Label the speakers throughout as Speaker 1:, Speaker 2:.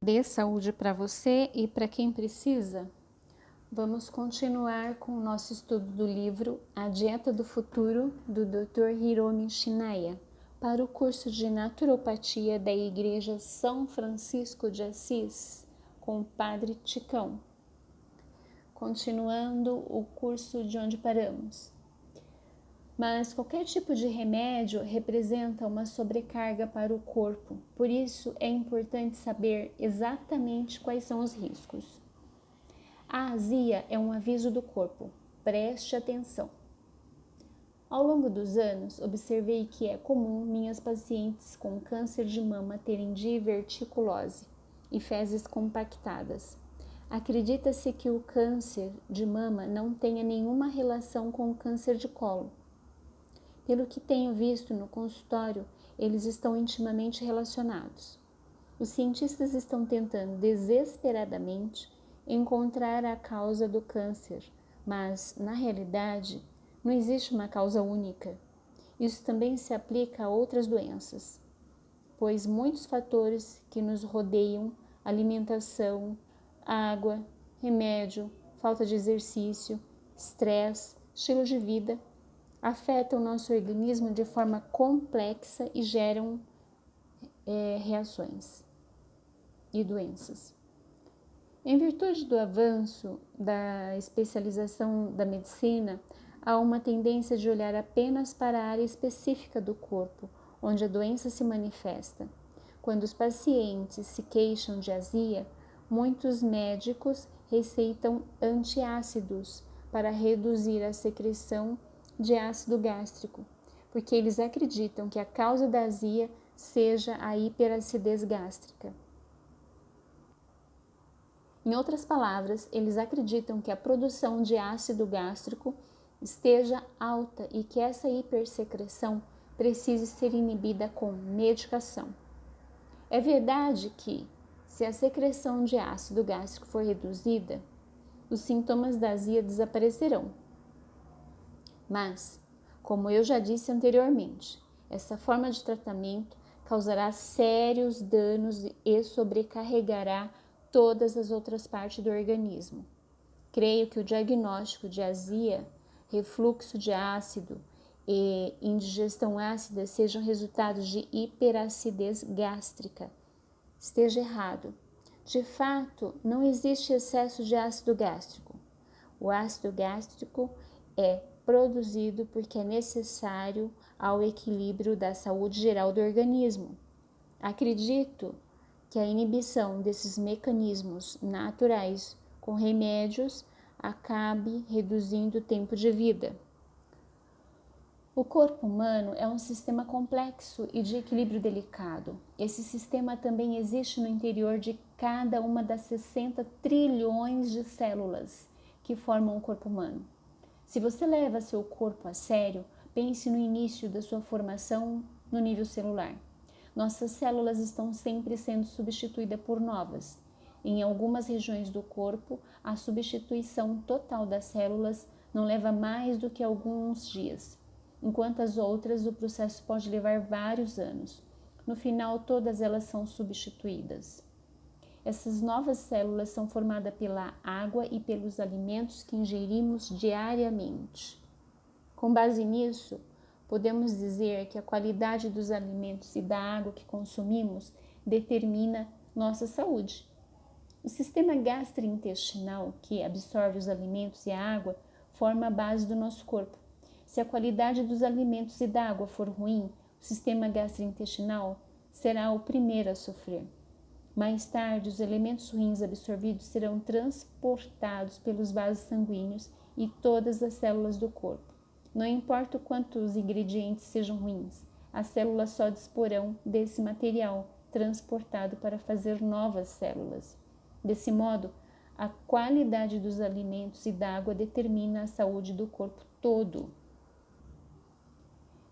Speaker 1: Dê saúde para você e para quem precisa. Vamos continuar com o nosso estudo do livro A Dieta do Futuro, do Dr. Hiromi Shinaya, para o curso de Naturopatia da Igreja São Francisco de Assis, com o Padre Ticão. Continuando o curso de onde paramos. Mas qualquer tipo de remédio representa uma sobrecarga para o corpo, por isso é importante saber exatamente quais são os riscos. A azia é um aviso do corpo, preste atenção. Ao longo dos anos, observei que é comum minhas pacientes com câncer de mama terem diverticulose e fezes compactadas. Acredita-se que o câncer de mama não tenha nenhuma relação com o câncer de colo. Pelo que tenho visto no consultório, eles estão intimamente relacionados. Os cientistas estão tentando desesperadamente encontrar a causa do câncer, mas, na realidade, não existe uma causa única. Isso também se aplica a outras doenças, pois muitos fatores que nos rodeiam, alimentação, água, remédio, falta de exercício, estresse, estilo de vida, afetam o nosso organismo de forma complexa e geram reações e doenças. Em virtude do avanço da especialização da medicina, há uma tendência de olhar apenas para a área específica do corpo, onde a doença se manifesta. Quando os pacientes se queixam de azia, muitos médicos receitam antiácidos para reduzir a secreção de ácido gástrico, porque eles acreditam que a causa da azia seja a hiperacidez gástrica. Em outras palavras, eles acreditam que a produção de ácido gástrico esteja alta e que essa hipersecreção precise ser inibida com medicação. É verdade que, se a secreção de ácido gástrico for reduzida, os sintomas da azia desaparecerão. Mas, como eu já disse anteriormente, essa forma de tratamento causará sérios danos e sobrecarregará todas as outras partes do organismo. Creio que o diagnóstico de azia, refluxo de ácido e indigestão ácida sejam resultados de hiperacidez gástrica. Esteja errado. De fato, não existe excesso de ácido gástrico. O ácido gástrico é produzido porque é necessário ao equilíbrio da saúde geral do organismo. Acredito que a inibição desses mecanismos naturais com remédios acabe reduzindo o tempo de vida. O corpo humano é um sistema complexo e de equilíbrio delicado. Esse sistema também existe no interior de cada uma das 60 trilhões de células que formam o corpo humano. Se você leva seu corpo a sério, pense no início da sua formação no nível celular. Nossas células estão sempre sendo substituídas por novas. Em algumas regiões do corpo, a substituição total das células não leva mais do que alguns dias, enquanto as outras o processo pode levar vários anos. No final, todas elas são substituídas. Essas novas células são formadas pela água e pelos alimentos que ingerimos diariamente. Com base nisso, podemos dizer que a qualidade dos alimentos e da água que consumimos determina nossa saúde. O sistema gastrointestinal, que absorve os alimentos e a água, forma a base do nosso corpo. Se a qualidade dos alimentos e da água for ruim, o sistema gastrointestinal será o primeiro a sofrer. Mais tarde, os elementos ruins absorvidos serão transportados pelos vasos sanguíneos e todas as células do corpo. Não importa o quanto os ingredientes sejam ruins, as células só disporão desse material transportado para fazer novas células. Desse modo, a qualidade dos alimentos e da água determina a saúde do corpo todo.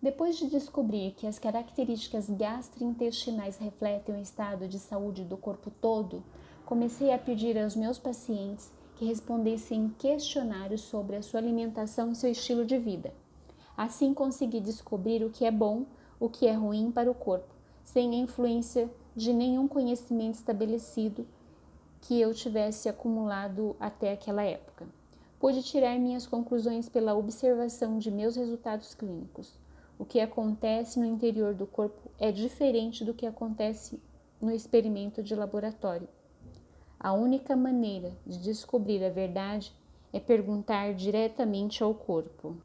Speaker 1: Depois de descobrir que as características gastrointestinais refletem o estado de saúde do corpo todo, comecei a pedir aos meus pacientes que respondessem questionários sobre a sua alimentação e seu estilo de vida. Assim consegui descobrir o que é bom, o que é ruim para o corpo, sem a influência de nenhum conhecimento estabelecido que eu tivesse acumulado até aquela época. Pude tirar minhas conclusões pela observação de meus resultados clínicos. O que acontece no interior do corpo é diferente do que acontece no experimento de laboratório. A única maneira de descobrir a verdade é perguntar diretamente ao corpo.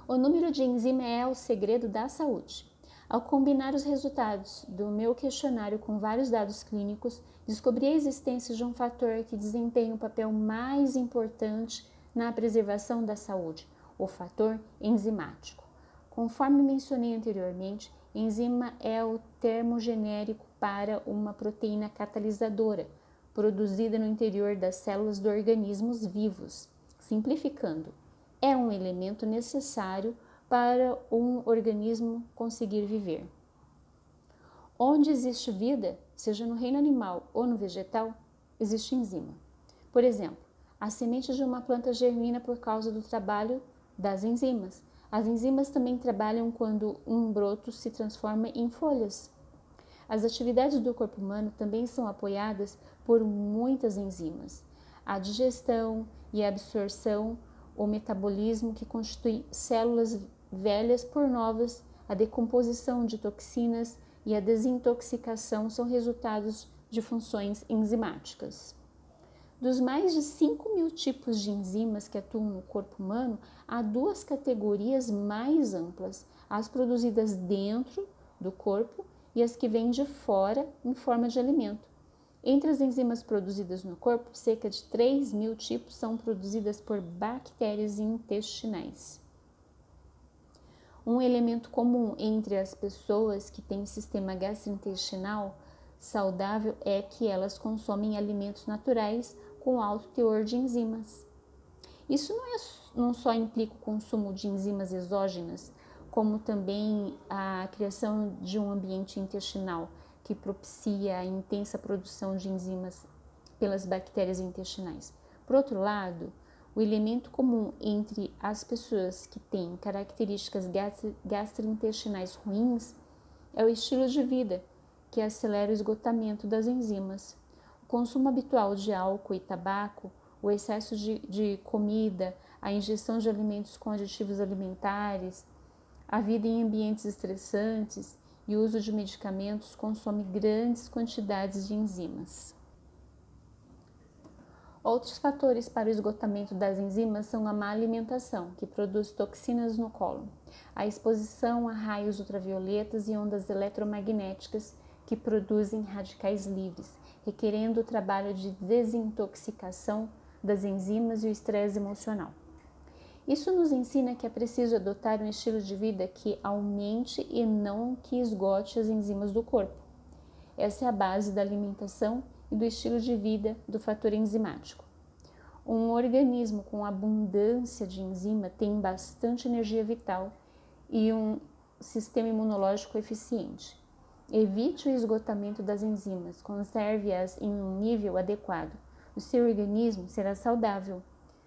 Speaker 1: O número de enzima é o segredo da saúde. Ao combinar os resultados do meu questionário com vários dados clínicos, descobri a existência de um fator que desempenha o papel mais importante na preservação da saúde, o fator enzimático. Conforme mencionei anteriormente, enzima é o termo genérico para uma proteína catalisadora, produzida no interior das células de organismos vivos. Simplificando, é um elemento necessário para um organismo conseguir viver. Onde existe vida, seja no reino animal ou no vegetal, existe enzima. Por exemplo, a semente de uma planta germina por causa do trabalho das enzimas. As enzimas também trabalham quando um broto se transforma em folhas. As atividades do corpo humano também são apoiadas por muitas enzimas. A digestão e a absorção, o metabolismo que constitui células velhas por novas, a decomposição de toxinas e a desintoxicação são resultados de funções enzimáticas. Dos mais de 5.000 tipos de enzimas que atuam no corpo humano, há duas categorias mais amplas: as produzidas dentro do corpo e as que vêm de fora em forma de alimento. Entre as enzimas produzidas no corpo, cerca de 3.000 tipos são produzidas por bactérias intestinais. Um elemento comum entre as pessoas que têm sistema gastrointestinal saudável é que elas consomem alimentos naturais com alto teor de enzimas. Isso não só implica o consumo de enzimas exógenas, como também a criação de um ambiente intestinal que propicia a intensa produção de enzimas pelas bactérias intestinais. Por outro lado, o elemento comum entre as pessoas que têm características gastrointestinais ruins é o estilo de vida, que acelera o esgotamento das enzimas. O consumo habitual de álcool e tabaco, o excesso de comida, a ingestão de alimentos com aditivos alimentares, a vida em ambientes estressantes e o uso de medicamentos consome grandes quantidades de enzimas. Outros fatores para o esgotamento das enzimas são a má alimentação, que produz toxinas no cólon, a exposição a raios ultravioletas e ondas eletromagnéticas, que produzem radicais livres, requerendo o trabalho de desintoxicação das enzimas e o estresse emocional. Isso nos ensina que é preciso adotar um estilo de vida que aumente e não que esgote as enzimas do corpo. Essa é a base da alimentação e do estilo de vida do fator enzimático. Um organismo com abundância de enzima tem bastante energia vital e um sistema imunológico eficiente. Evite o esgotamento das enzimas, conserve-as em um nível adequado. O seu organismo será saudável.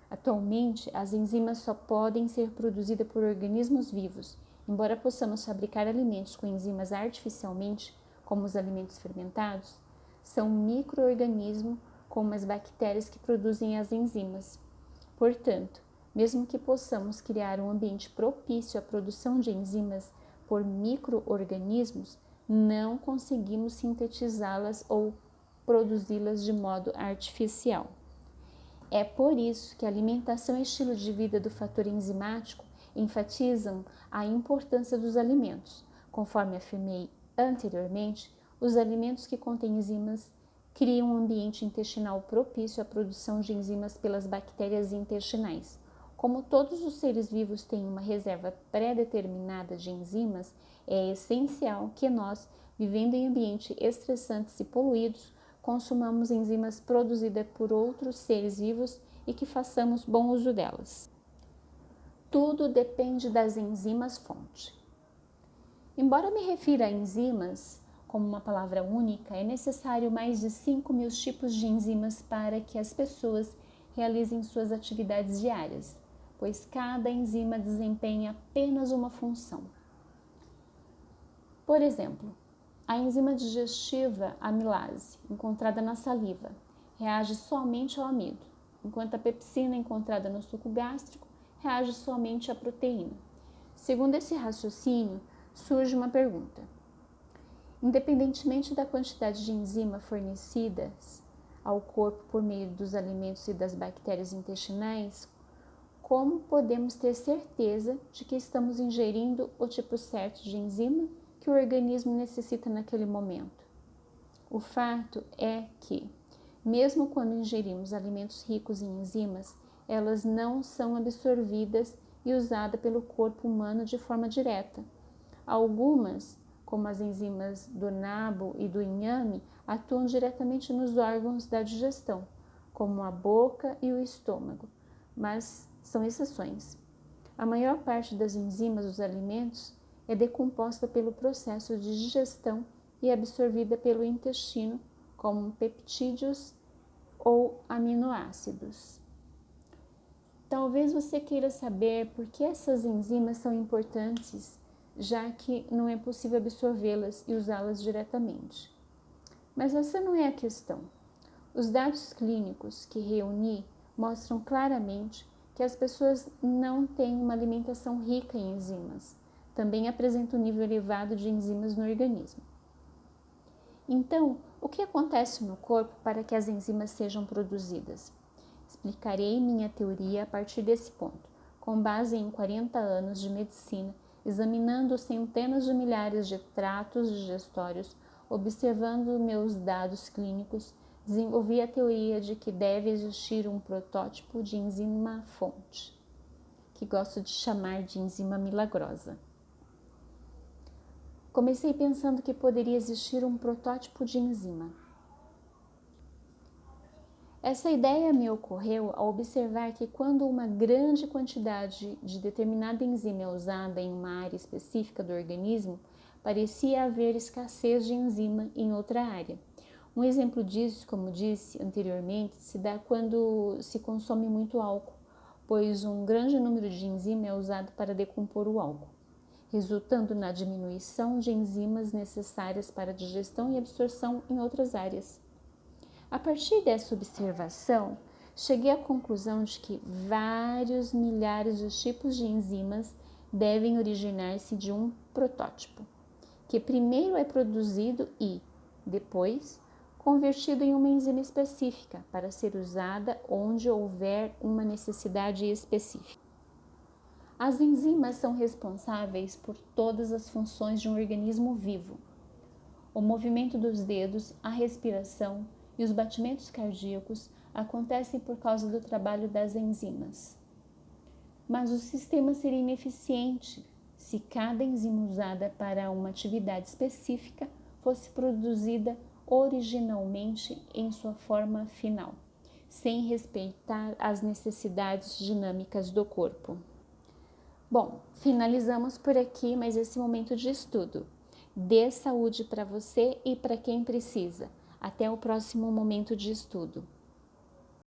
Speaker 1: Atualmente, as enzimas só podem ser produzidas por organismos vivos. Embora possamos fabricar alimentos com enzimas artificialmente, como os alimentos fermentados, são micro-organismos como as bactérias que produzem as enzimas. Portanto, mesmo que possamos criar um ambiente propício à produção de enzimas por micro-organismos, não conseguimos sintetizá-las ou produzi-las de modo artificial. É por isso que a alimentação e estilo de vida do fator enzimático enfatizam a importância dos alimentos. Conforme afirmei anteriormente, os alimentos que contêm enzimas criam um ambiente intestinal propício à produção de enzimas pelas bactérias intestinais. Como todos os seres vivos têm uma reserva pré-determinada de enzimas, é essencial que nós, vivendo em ambientes estressantes e poluídos, consumamos enzimas produzidas por outros seres vivos e que façamos bom uso delas. Tudo depende das enzimas-fonte. Embora me refira a enzimas como uma palavra única, é necessário mais de 5.000 tipos de enzimas para que as pessoas realizem suas atividades diárias, pois cada enzima desempenha apenas uma função. Por exemplo, A enzima digestiva amilase, encontrada na saliva, reage somente ao amido, enquanto a pepsina encontrada no suco gástrico reage somente à proteína. Segundo esse raciocínio, surge uma pergunta. Independentemente da quantidade de enzima fornecidas ao corpo por meio dos alimentos e das bactérias intestinais, como podemos ter certeza de que estamos ingerindo o tipo certo de enzima que o organismo necessita naquele momento? O fato é que, mesmo quando ingerimos alimentos ricos em enzimas, elas não são absorvidas e usadas pelo corpo humano de forma direta. Algumas, como as enzimas do nabo e do inhame, atuam diretamente nos órgãos da digestão, como a boca e o estômago, mas são exceções. A maior parte das enzimas dos alimentos é decomposta pelo processo de digestão e absorvida pelo intestino como peptídeos ou aminoácidos. Talvez você queira saber por que essas enzimas são importantes, já que não é possível absorvê-las e usá-las diretamente. Mas essa não é a questão. Os dados clínicos que reuni mostram claramente que as pessoas não têm uma alimentação rica em enzimas. Também apresentam um nível elevado de enzimas no organismo. Então, o que acontece no corpo para que as enzimas sejam produzidas? Explicarei minha teoria a partir desse ponto, com base em 40 anos de medicina, examinando centenas de milhares de tratos digestórios, observando meus dados clínicos, desenvolvi a teoria de que deve existir um protótipo de enzima-fonte, que gosto de chamar de enzima milagrosa. Comecei pensando que poderia existir um protótipo de enzima. Essa ideia me ocorreu ao observar que quando uma grande quantidade de determinada enzima é usada em uma área específica do organismo, parecia haver escassez de enzima em outra área. Um exemplo disso, como disse anteriormente, se dá quando se consome muito álcool, pois um grande número de enzima é usado para decompor o álcool, resultando na diminuição de enzimas necessárias para a digestão e absorção em outras áreas. A partir dessa observação, cheguei à conclusão de que vários milhares de tipos de enzimas devem originar-se de um protótipo, que primeiro é produzido e, depois, convertido em uma enzima específica para ser usada onde houver uma necessidade específica. As enzimas são responsáveis por todas as funções de um organismo vivo. O movimento dos dedos, a respiração e os batimentos cardíacos acontecem por causa do trabalho das enzimas. Mas o sistema seria ineficiente se cada enzima usada para uma atividade específica fosse produzida originalmente em sua forma final, sem respeitar as necessidades dinâmicas do corpo. Bom, finalizamos por aqui mais esse momento de estudo. Dê saúde para você e para quem precisa. Até o próximo momento de estudo.